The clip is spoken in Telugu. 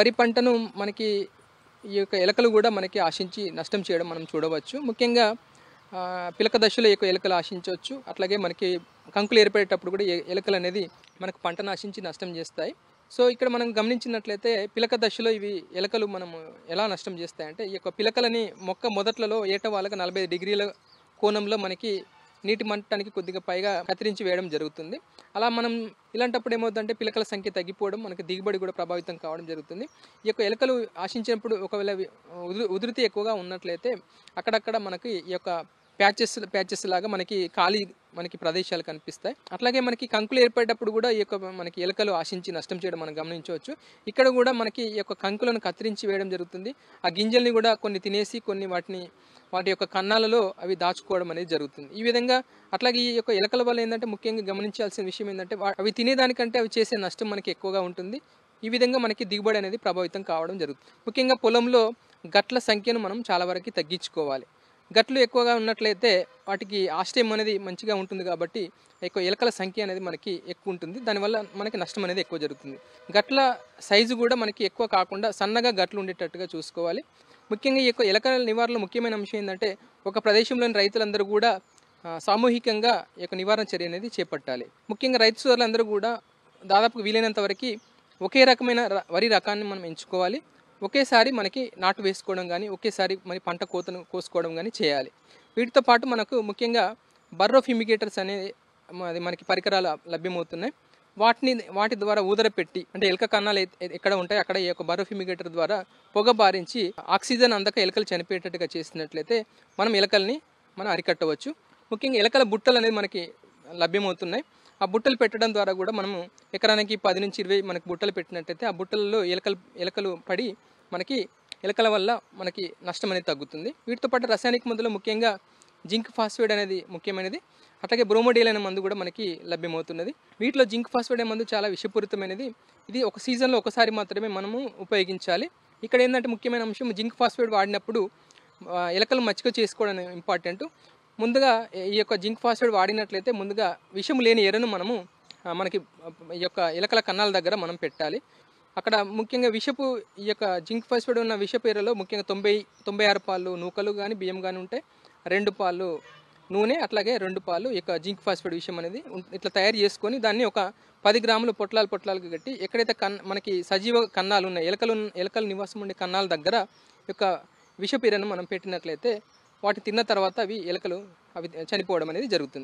వరి పంటను మనకి ఈ యొక్క ఎలకలు కూడా మనకి ఆశించి నష్టం చేయడం మనం చూడవచ్చు. ముఖ్యంగా పిలక దశలో ఎక్కువ ఎలకలు ఆశించవచ్చు. అట్లాగే మనకి కంకులు ఏర్పడేటప్పుడు కూడా ఎలకలు అనేది మనకు పంటను ఆశించి నష్టం చేస్తాయి. సో ఇక్కడ మనం గమనించినట్లయితే పిలక దశలో ఇవి ఎలకలు మనము ఎలా నష్టం చేస్తాయంటే, ఈ యొక్క పిలకలని మొక్క మొదట్లలో ఏటవాలుగా 45 డిగ్రీల కోణంలో మనకి నీటి మట్టానికి కొద్దిగా పైగా కత్తిరించి వేయడం జరుగుతుంది. అలా మనం ఇలాంటప్పుడు ఏమవుతుందంటే పిలకల సంఖ్య తగ్గిపోవడం, మనకి దిగుబడి కూడా ప్రభావితం కావడం జరుగుతుంది. ఈ యొక్క ఎలకలు ఆశించినప్పుడు ఒకవేళ ఉధృతి ఎక్కువగా ఉన్నట్లయితే అక్కడక్కడ మనకి ఈ యొక్క ప్యాచెస్ లాగా మనకి ప్రదేశాలు కనిపిస్తాయి. అట్లాగే మనకి కంకులు ఏర్పడేటప్పుడు కూడా ఈ యొక్క మనకి ఎలకలు ఆశించి నష్టం చేయడం మనం గమనించవచ్చు. ఇక్కడ కూడా మనకి ఈ యొక్క కంకులను కత్తిరించి వేయడం జరుగుతుంది. ఆ గింజల్ని కూడా కొన్ని తినేసి కొన్ని వాటి యొక్క కన్నాలలో అవి దాచుకోవడం అనేది జరుగుతుంది. ఈ విధంగా అట్లాగే ఈ యొక్క ఎలకల వల్ల ఏంటంటే ముఖ్యంగా గమనించాల్సిన విషయం ఏంటంటే అవి తినేదానికంటే అవి చేసే నష్టం మనకి ఎక్కువగా ఉంటుంది. ఈ విధంగా మనకి దిగుబడి అనేది ప్రభావితం కావడం జరుగుతుంది. ముఖ్యంగా పొలంలో గట్ల సంఖ్యను మనం చాలా వరకు తగ్గించుకోవాలి. గట్లు ఎక్కువగా ఉన్నట్లయితే వాటికి ఆశ్రయం అనేది మంచిగా ఉంటుంది కాబట్టి ఎక్కువ ఎలకల సంఖ్య అనేది మనకి ఎక్కువ ఉంటుంది. దానివల్ల మనకి నష్టం అనేది ఎక్కువ జరుగుతుంది. గట్ల సైజు కూడా మనకి ఎక్కువ కాకుండా సన్నగా గట్లు ఉండేటట్టుగా చూసుకోవాలి. ముఖ్యంగా ఈ యొక్క ఎలకల నివారణలో ముఖ్యమైన అంశం ఏంటంటే, ఒక ప్రదేశంలోని రైతులందరూ కూడా సామూహికంగా ఈ యొక్క నివారణ చర్య అనేది చేపట్టాలి. ముఖ్యంగా రైతు సోదరులందరూ కూడా దాదాపు వీలైనంత వరకు ఒకే రకమైన వరి రకాన్ని మనం ఎంచుకోవాలి. ఒకేసారి మనకి నాటు వేసుకోవడం కానీ, ఒకేసారి మరి పంట కోతను కోసుకోవడం కానీ చేయాలి. వీటితో పాటు మనకు ముఖ్యంగా బర్రో ఫ్యూమిగేటర్స్ అనేది మనకి పరికరాలు లభ్యమవుతున్నాయి. వాటి ద్వారా ఊదర పెట్టి, అంటే ఎలక కన్నాలు ఎక్కడ ఉంటాయి అక్కడ ఈ యొక్క బర్రో ఫ్యూమిగేటర్ ద్వారా పొగ బారించి ఆక్సిజన్ అందక ఎలకలు చనిపోయేటట్టుగా చేసినట్లయితే ఎలకల్ని మనం అరికట్టవచ్చు. ముఖ్యంగా ఎలకల బుట్టలు అనేది మనకి లభ్యమవుతున్నాయి. ఆ బుట్టలు పెట్టడం ద్వారా కూడా మనము ఎకరానికి 10 నుంచి 20 మనకి బుట్టలు పెట్టినట్టయితే ఆ బుట్టలలో ఎలకలు పడి మనకి ఎలకల వల్ల మనకి నష్టం అనేది తగ్గుతుంది. వీటితో పాటు రసాయనిక మందులు ముఖ్యంగా జింక్ ఫాస్ఫేట్ అనేది ముఖ్యమైనది. అట్లాగే బ్రోమోడేల్ అనే మందు కూడా మనకి లభ్యమవుతున్నది. వీటిలో జింక్ ఫాస్ఫేట్ అనే మందు చాలా విషపూరితమైనది. ఇది ఒక సీజన్లో ఒకసారి మాత్రమే మనము ఉపయోగించాలి. ఇక్కడ ఏంటంటే ముఖ్యమైన అంశం, జింక్ ఫాస్ఫేట్ వాడినప్పుడు ఎలకలు మచ్చిక చేసుకోవడం ఇంపార్టెంట్. ముందుగా ఈ యొక్క జింక్ ఫాస్ఫేట్ వాడినట్లయితే ముందుగా విషం లేని ఎరను మనకి ఈ యొక్క ఎలకల కన్నాల దగ్గర మనం పెట్టాలి. అక్కడ ముఖ్యంగా ఈ యొక్క జింక్ ఫాస్ఫేట్ ఉన్న విషపు ఎరలో ముఖ్యంగా 96 పాలు నూకలు కానీ బియ్యం కానీ ఉంటాయి. 2 పాలు నూనె, అట్లాగే 2 పాలు ఈ యొక్క జింక్ ఫాస్ఫేట్ విషయం అనేది ఇట్లా తయారు చేసుకొని దాన్ని ఒక 10 గ్రాములు పొట్లాలుగా కట్టి ఎక్కడైతే మనకి సజీవ కన్నాలు ఉన్నాయి, ఎలకలు నివాసం ఉండే కన్నాల దగ్గర యొక్క విషపు ఎరను మనం పెట్టినట్లయితే వాటి తిన్న తర్వాత ఎలకలు చనిపోవడం అనేది జరుగుతుంది.